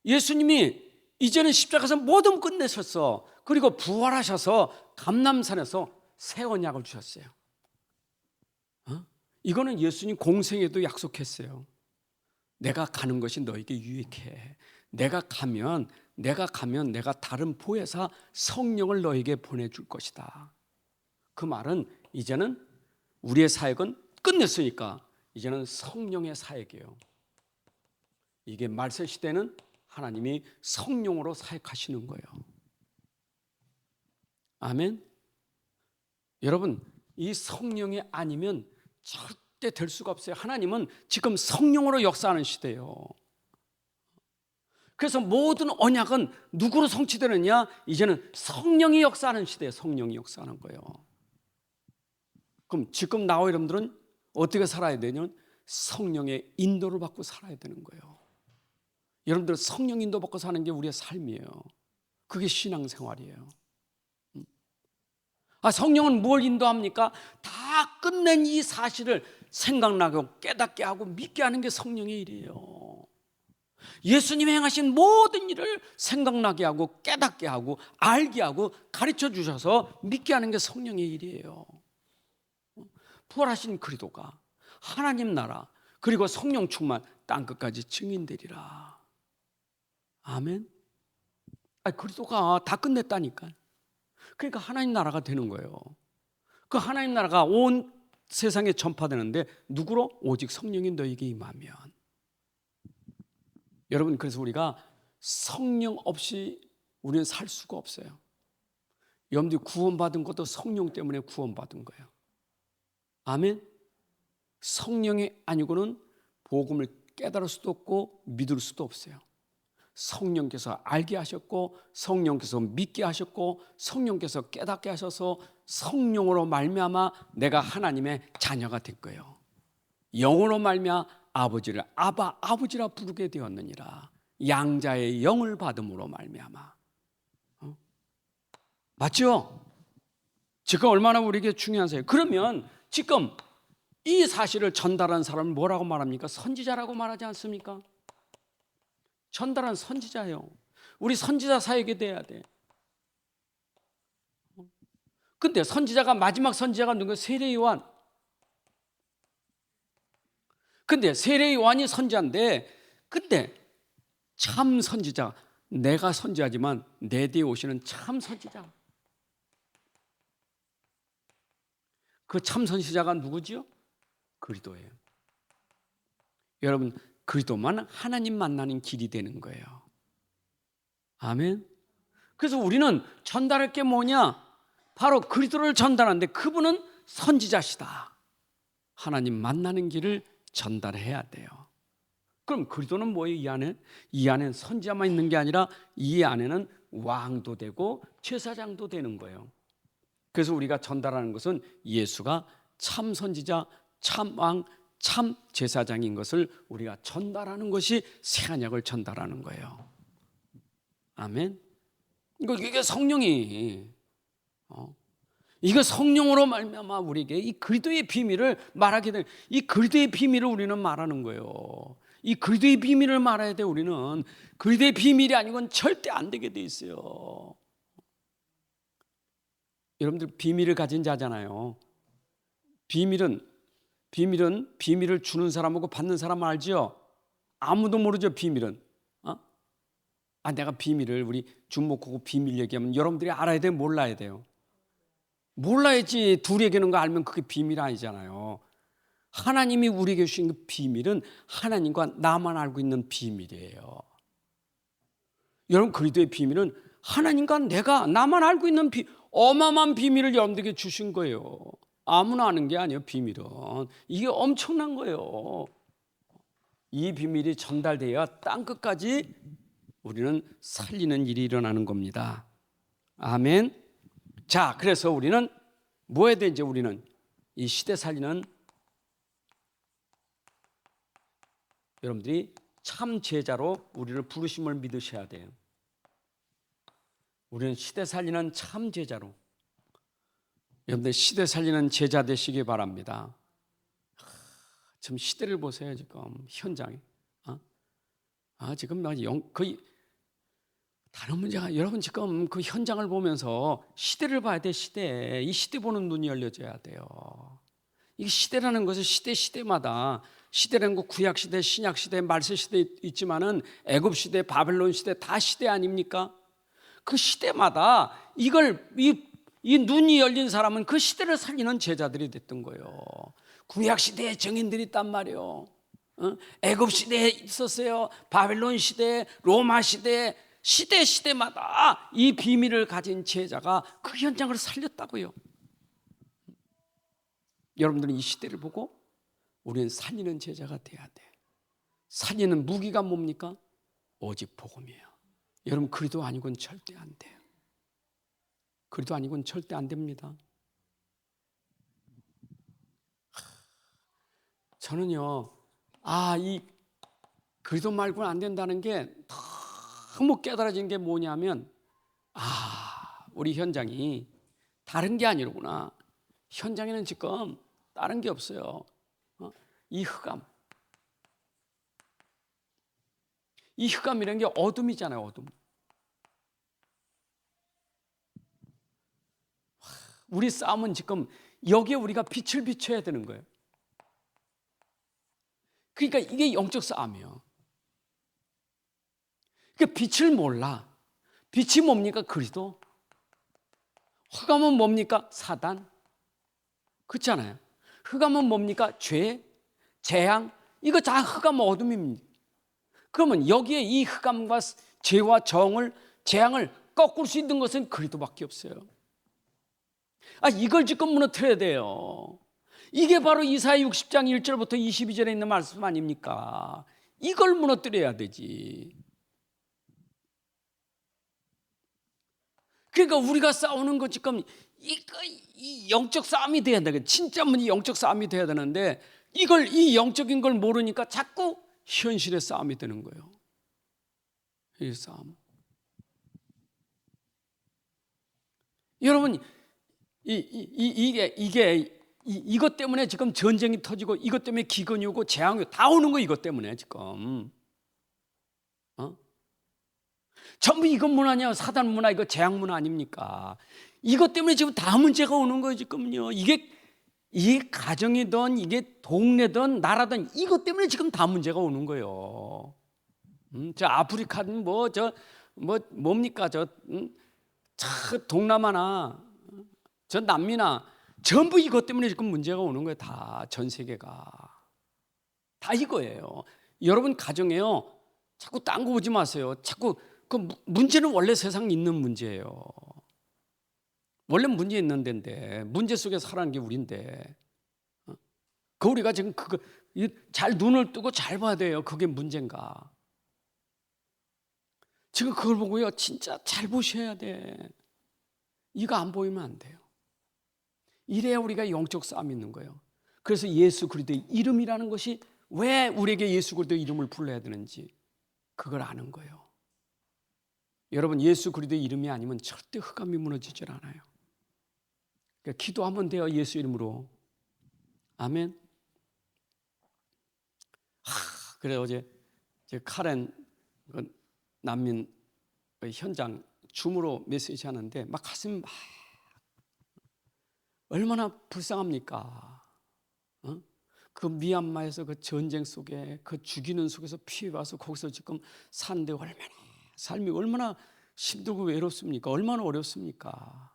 예수님이 이제는 십자가에서 모든 끝내셨어. 그리고 부활하셔서 감람산에서 새 언약을 주셨어요. 이거는 예수님 공생에도 약속했어요. 내가 가는 것이 너에게 유익해. 내가 가면 내가 다른 보혜사 성령을 너에게 보내줄 것이다. 그 말은 이제는 우리의 사역은 끝냈으니까 이제는 성령의 사역이에요. 이게 말세 시대는 하나님이 성령으로 사역하시는 거예요. 아멘. 여러분, 이 성령이 아니면 절대 될 수가 없어요. 하나님은 지금 성령으로 역사하는 시대예요. 그래서 모든 언약은 누구로 성취되느냐? 이제는 성령이 역사하는 시대에 성령이 역사하는 거예요. 그럼 지금 나와 여러분들은 어떻게 살아야 되냐면 성령의 인도를 받고 살아야 되는 거예요. 여러분들 성령 인도 받고 사는 게 우리의 삶이에요. 그게 신앙생활이에요. 성령은 뭘 인도합니까? 다 끝낸 이 사실을 생각나게 하고 깨닫게 하고 믿게 하는 게 성령의 일이에요. 예수님이 행하신 모든 일을 생각나게 하고 깨닫게 하고 알게 하고 가르쳐 주셔서 믿게 하는 게 성령의 일이에요. 부활하신 그리스도가 하나님 나라 그리고 성령 충만 땅끝까지 증인되리라. 아멘. 그리스도가 다 끝냈다니까. 그러니까 하나님 나라가 되는 거예요. 그 하나님 나라가 온 세상에 전파되는데 누구로? 오직 성령이 너에게 임하면. 여러분, 그래서 우리가 성령 없이 우리는 살 수가 없어요. 여러분들이 구원받은 것도 성령 때문에 구원받은 거예요. 아멘. 성령이 아니고는 복음을 깨달을 수도 없고 믿을 수도 없어요. 성령께서 알게 하셨고 성령께서 믿게 하셨고 성령께서 깨닫게 하셔서 성령으로 말미암아 내가 하나님의 자녀가 된 거예요. 영으로 말미암아 아버지를 아바 아버지라 부르게 되었느니라. 양자의 영을 받음으로 말미암아. 맞죠? 지금 얼마나 우리에게 중요한 사실. 그러면 지금 이 사실을 전달한 사람을 뭐라고 말합니까? 선지자라고 말하지 않습니까? 전달한 선지자예요. 우리 선지자 사역이 돼야 돼. 근데 선지자가 마지막 선지자가 누구예요? 세례 요한. 근데 세례 요한이 선지자인데 근데 참 선지자, 내가 선지자지만 내 뒤에 오시는 참 선지자. 그 참 선지자가 누구지요? 그리스도예요. 여러분, 그리스도만 하나님 만나는 길이 되는 거예요. 아멘. 그래서 우리는 전달할 게 뭐냐? 바로 그리스도를 전달하는데 그분은 선지자시다. 하나님 만나는 길을 전달해야 돼요. 그럼 그리스도는 뭐예요? 이 안에? 이 안에는 선지자만 있는 게 아니라 이 안에는 왕도 되고 제사장도 되는 거예요. 그래서 우리가 전달하는 것은 예수가 참 선지자, 참 왕, 참 제사장인 것을 우리가 전달하는 것이 새언약을 전달하는 거예요. 아멘. 이게 성령이 이거 성령으로 말미암아 우리에게 이 그리스도의 비밀을 말하게 돼. 이 그리스도의 비밀을 우리는 말하는 거예요. 이 그리스도의 비밀을 말해야 돼. 우리는 그리스도의 비밀이 아니고는 절대 안 되게 돼 있어요. 여러분들 비밀을 가진 자잖아요. 비밀을 주는 사람하고 받는 사람 알지요? 아무도 모르죠. 비밀은. 내가 비밀을 우리 주목하고 비밀 얘기하면 여러분들이 알아야 돼요? 몰라야 돼요? 몰라야지. 둘이 얘기하는 거 알면 그게 비밀 아니잖아요. 하나님이 우리에게 주신 그 비밀은 하나님과 나만 알고 있는 비밀이에요. 여러분, 그리스도의 비밀은 하나님과 나만 알고 있는 어마어마한 비밀을 여러분들에게 주신 거예요. 아무나 아는 게 아니에요. 비밀은 이게 엄청난 거예요. 이 비밀이 전달되어야 땅끝까지 우리는 살리는 일이 일어나는 겁니다. 아멘. 자, 그래서 우리는 뭐 해야 되지? 우리는 이 시대 살리는 여러분들이 참 제자로 우리를 부르심을 믿으셔야 돼요. 우리는 시대 살리는 참 제자로. 여러분들 시대 살리는 제자 되시기 바랍니다. 지금 시대를 보세요. 지금 현장에. 지금 거의 다른 문제가 여러분 지금 그 현장을 보면서 시대를 봐야 돼. 시대. 이 시대 보는 눈이 열려져야 돼요. 이 시대라는 것은 시대마다 시대라는 거 구약 시대, 신약 시대, 말세 시대 있지만은 애굽 시대, 바벨론 시대 다 시대 아닙니까? 그 시대마다 이 눈이 열린 사람은 그 시대를 살리는 제자들이 됐던 거예요. 구약 시대에 증인들이 있단 말이에요. 애굽 시대에 있었어요. 바벨론 시대, 로마 시대, 시대마다 이 비밀을 가진 제자가 그 현장을 살렸다고요. 여러분들은 이 시대를 보고 우리는 살리는 제자가 돼야 돼. 살리는 무기가 뭡니까? 오직 복음이에요. 여러분, 그리스도 아니고는 절대 안 돼요. 그리스도 아니고는 절대 안 됩니다. 저는요, 이 그리스도 말고는 안 된다는 게 너무 깨달아진 게 뭐냐면, 우리 현장이 다른 게 아니로구나. 현장에는 지금 다른 게 없어요. 이 흑암. 이 흑암이라는 게 어둠이잖아요, 어둠. 우리 싸움은 지금 여기에 우리가 빛을 비춰야 되는 거예요. 그러니까 이게 영적 싸움이에요. 그러니까 빛을 몰라. 빛이 뭡니까? 그리스도. 흑암은 뭡니까? 사단. 그렇잖아요. 흑암은 뭡니까? 죄, 재앙. 이거 다 흑암 어둠입니다. 그러면 여기에 이 흑암과 죄와 재앙을 꺾을 수 있는 것은 그리스도밖에 없어요. 이걸 지금 무너뜨려야 돼요. 이게 바로 이사야 60장 1절부터 22절에 있는 말씀 아닙니까? 이걸 무너뜨려야 되지. 그러니까 우리가 싸우는 거 지금 이 영적 싸움이 돼야 돼. 진짜 영적 싸움이 돼야 되는데 이 영적인 걸 모르니까 자꾸 현실의 싸움이 되는 거예요. 이 싸움. 여러분, 이것 때문에 지금 전쟁이 터지고 이것 때문에 기근이 오고 재앙이 오고 다 오는 거 이것 때문에 지금. 전부 이것 문화냐, 사단 문화, 이거 재앙 문화 아닙니까? 이것 때문에 지금 다 문제가 오는 거예요, 지금요. 이게 가정이든 이게 동네든 나라든 이것 때문에 지금 다 문제가 오는 거예요. 저 아프리카는 뭡니까? 동남아나 저 남미나 전부 이것 때문에 지금 문제가 오는 거예요. 다 전 세계가 다 이거예요. 여러분 가정에요. 자꾸 딴 거 보지 마세요. 자꾸 그 문제는 원래 세상에 있는 문제예요. 원래 문제 있는 데인데 문제 속에 살아가는 게 우리인데 그 우리가 지금 그거 잘 눈을 뜨고 잘 봐야 돼요. 그게 문제인가? 지금 그걸 보고요. 진짜 잘 보셔야 돼. 이거 안 보이면 안 돼요. 이래야 우리가 영적 싸움이 있는 거예요. 그래서 예수 그리스도의 이름이라는 것이 왜 우리에게 예수 그리스도의 이름을 불러야 되는지 그걸 아는 거예요. 여러분 예수 그리스도의 이름이 아니면 절대 흑암이 무너지질 않아요. 그러니까 기도하면 돼요. 예수 이름으로. 아멘. 그래 어제 카렌 난민 현장 줌으로 메시지 하는데 막 가슴이 막 얼마나 불쌍합니까? 그 미얀마에서 그 전쟁 속에 그 죽이는 속에서 피해 와서 거기서 지금 사는데 얼마나 삶이 얼마나 힘들고 외롭습니까? 얼마나 어렵습니까?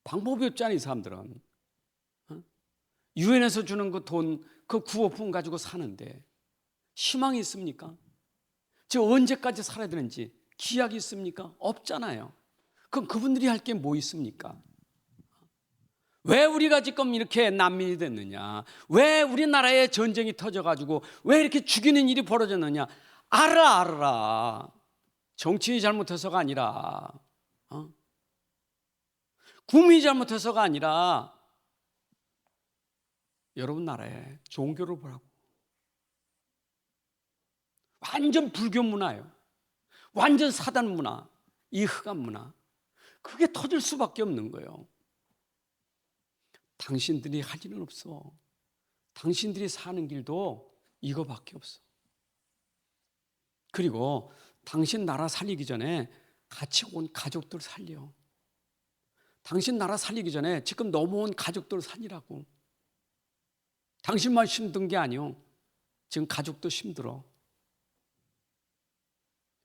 방법이 없잖아요, 이 사람들은. 유엔에서 주는 그 돈, 그 구호품 가지고 사는데 희망이 있습니까? 저 언제까지 살아야 되는지 기약이 있습니까? 없잖아요. 그럼 그분들이 할 게 뭐 있습니까? 왜 우리가 지금 이렇게 난민이 됐느냐? 왜 우리나라에 전쟁이 터져가지고 왜 이렇게 죽이는 일이 벌어졌느냐? 알아. 정치인이 잘못해서가 아니라 국민이 잘못해서가 아니라 여러분 나라에 종교를 보라고. 완전 불교 문화예요. 완전 사단 문화, 이 흑암 문화. 그게 터질 수밖에 없는 거예요. 당신들이 할 일은 없어. 당신들이 사는 길도 이거밖에 없어. 그리고 당신 나라 살리기 전에 같이 온 가족들 살려. 당신 나라 살리기 전에 지금 넘어온 가족들 살리라고. 당신만 힘든 게 아니요. 지금 가족도 힘들어.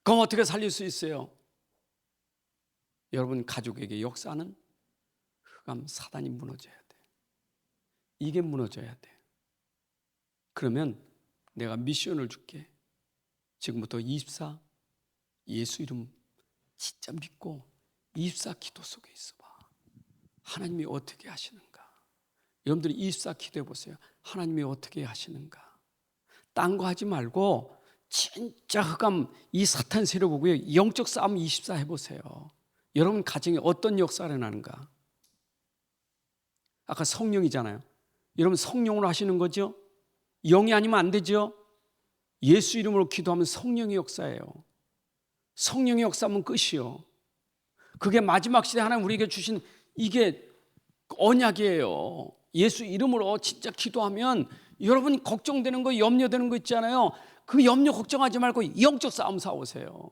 그럼 어떻게 살릴 수 있어요? 여러분 가족에게 역사는 흑암 사단이 무너져야 돼. 이게 무너져야 돼. 그러면 내가 미션을 줄게. 지금부터 24 예수 이름 진짜 믿고 24 기도 속에 있어봐. 하나님이 어떻게 하시는가? 여러분들이 24 기도해 보세요. 하나님이 어떻게 하시는가? 딴 거 하지 말고 진짜 흑암 이 사탄 세력 보고요. 영적 싸움 24 해보세요. 여러분 가정에 어떤 역사가 나는가? 아까 성령이잖아요. 여러분 성령으로 하시는 거죠? 영이 아니면 안 되죠? 예수 이름으로 기도하면 성령의 역사예요. 성령의 역사하면 끝이요. 그게 마지막 시대 하나님 우리에게 주신 이게 언약이에요. 예수 이름으로 진짜 기도하면 여러분 걱정되는 거, 염려되는 거 있잖아요. 그 염려 걱정하지 말고 영적 싸움 싸우세요.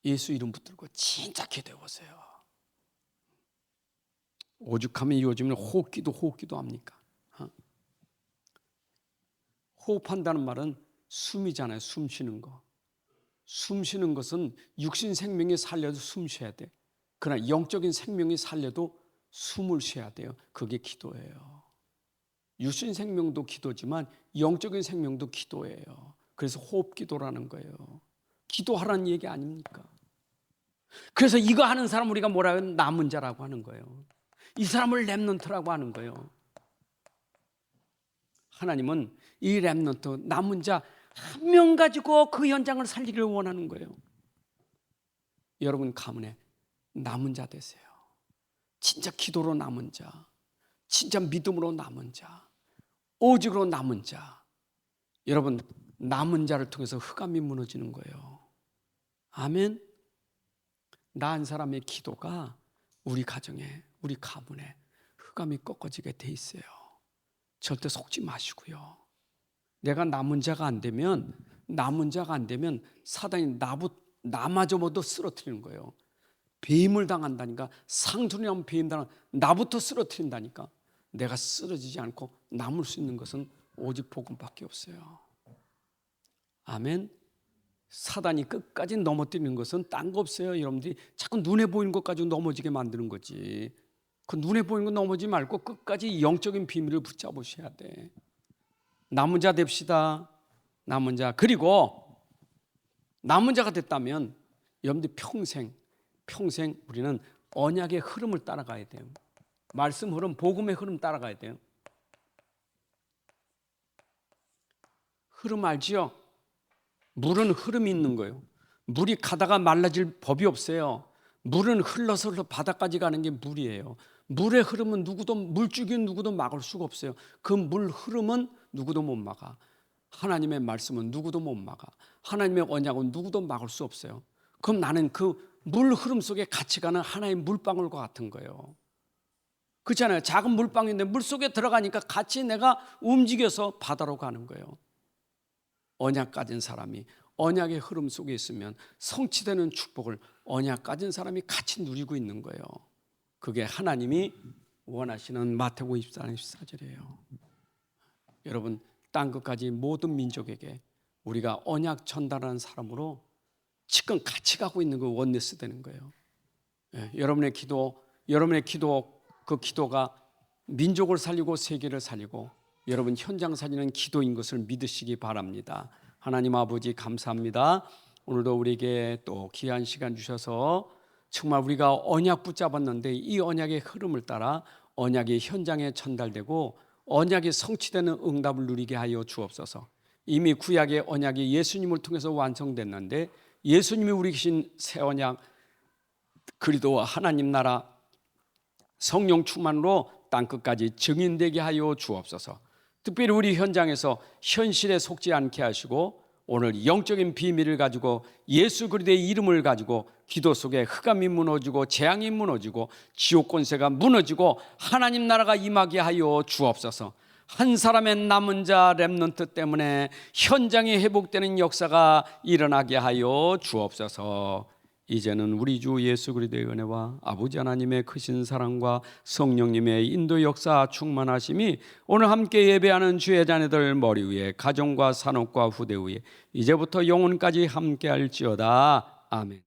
예수 이름 붙들고 진짜 기도해 보세요. 오죽하면 요즘은 호흡기도 합니까? 호흡한다는 말은 숨이잖아요. 숨 쉬는 거. 숨 쉬는 것은 육신 생명이 살려도 숨 쉬어야 돼. 그러나 영적인 생명이 살려도 숨을 쉬어야 돼요. 그게 기도예요. 육신 생명도 기도지만 영적인 생명도 기도예요. 그래서 호흡 기도라는 거예요. 기도하라는 얘기 아닙니까? 그래서 이거 하는 사람 우리가 뭐라 해요? 남은 자라고 하는 거예요. 이 사람을 렘넌트라고 하는 거예요. 하나님은 이 렘넌트, 남은 자 한 명 가지고 그 현장을 살리기를 원하는 거예요. 여러분 가문에 남은 자 되세요. 진짜 기도로 남은 자, 진짜 믿음으로 남은 자, 오직으로 남은 자. 여러분 남은 자를 통해서 흑암이 무너지는 거예요. 아멘. 나 한 사람의 기도가 우리 가정에, 우리 가문에 흑암이 꺾어지게 돼 있어요. 절대 속지 마시고요. 내가 남은 자가 안 되면 사단이 나마저도 쓰러뜨리는 거예요. 배임을 당한다니까. 상투리하면 배임 당한, 나부터 쓰러뜨린다니까. 내가 쓰러지지 않고 남을 수 있는 것은 오직 복음밖에 없어요. 아멘. 사단이 끝까지 넘어뜨리는 것은 딴 거 없어요. 여러분들이 자꾸 눈에 보이는 것 가지고 넘어지게 만드는 거지. 그 눈에 보이는 거 넘어지지 말고 끝까지 영적인 비밀을 붙잡으셔야 돼. 남은 자 됩시다. 남은 자. 그리고 남은 자가 됐다면 여러분들 평생 우리는 언약의 흐름을 따라가야 돼요. 말씀 흐름, 복음의 흐름 따라가야 돼요. 흐름 알지요? 물은 흐름이 있는 거예요. 물이 가다가 말라질 법이 없어요. 물은 흘러서 바다까지 가는 게 물이에요. 물의 흐름은 물줄기는 누구도 막을 수가 없어요. 그 물 흐름은 누구도 못 막아. 하나님의 말씀은 누구도 못 막아. 하나님의 언약은 누구도 막을 수 없어요. 그럼 나는 그 물 흐름 속에 같이 가는 하나의 물방울과 같은 거예요. 그렇잖아요. 작은 물방울인데 물 속에 들어가니까 같이 내가 움직여서 바다로 가는 거예요. 언약 가진 사람이 언약의 흐름 속에 있으면 성취되는 축복을 언약 가진 사람이 같이 누리고 있는 거예요. 그게 하나님이 원하시는 마태복음 24장 14절이에요. 여러분 땅 끝까지 모든 민족에게 우리가 언약 전달하는 사람으로 지금 같이 가고 있는 그 원네스 되는 거예요. 여러분의 기도, 그 기도가 민족을 살리고 세계를 살리고 여러분 현장 살리는 기도인 것을 믿으시기 바랍니다. 하나님 아버지 감사합니다. 오늘도 우리에게 또 귀한 시간 주셔서 정말 우리가 언약 붙잡았는데 이 언약의 흐름을 따라 언약이 현장에 전달되고 언약이 성취되는 응답을 누리게 하여 주옵소서. 이미 구약의 언약이 예수님을 통해서 완성됐는데 예수님이 우리 계신 새 언약 그리스도와 하나님 나라 성령 충만으로 땅끝까지 증인되게 하여 주옵소서. 특별히 우리 현장에서 현실에 속지 않게 하시고 오늘 영적인 비밀을 가지고 예수 그리스도의 이름을 가지고 기도 속에 흑암이 무너지고 재앙이 무너지고 지옥 권세가 무너지고 하나님 나라가 임하게 하여 주옵소서. 한 사람의 남은 자 렘넌트 때문에 현장이 회복되는 역사가 일어나게 하여 주옵소서. 이제는 우리 주 예수 그리스도의 은혜와 아버지 하나님의 크신 사랑과 성령님의 인도 역사 충만하심이 오늘 함께 예배하는 주의 자녀들 머리 위에 가정과 산업과 후대 위에 이제부터 영혼까지 함께할지어다. 아멘.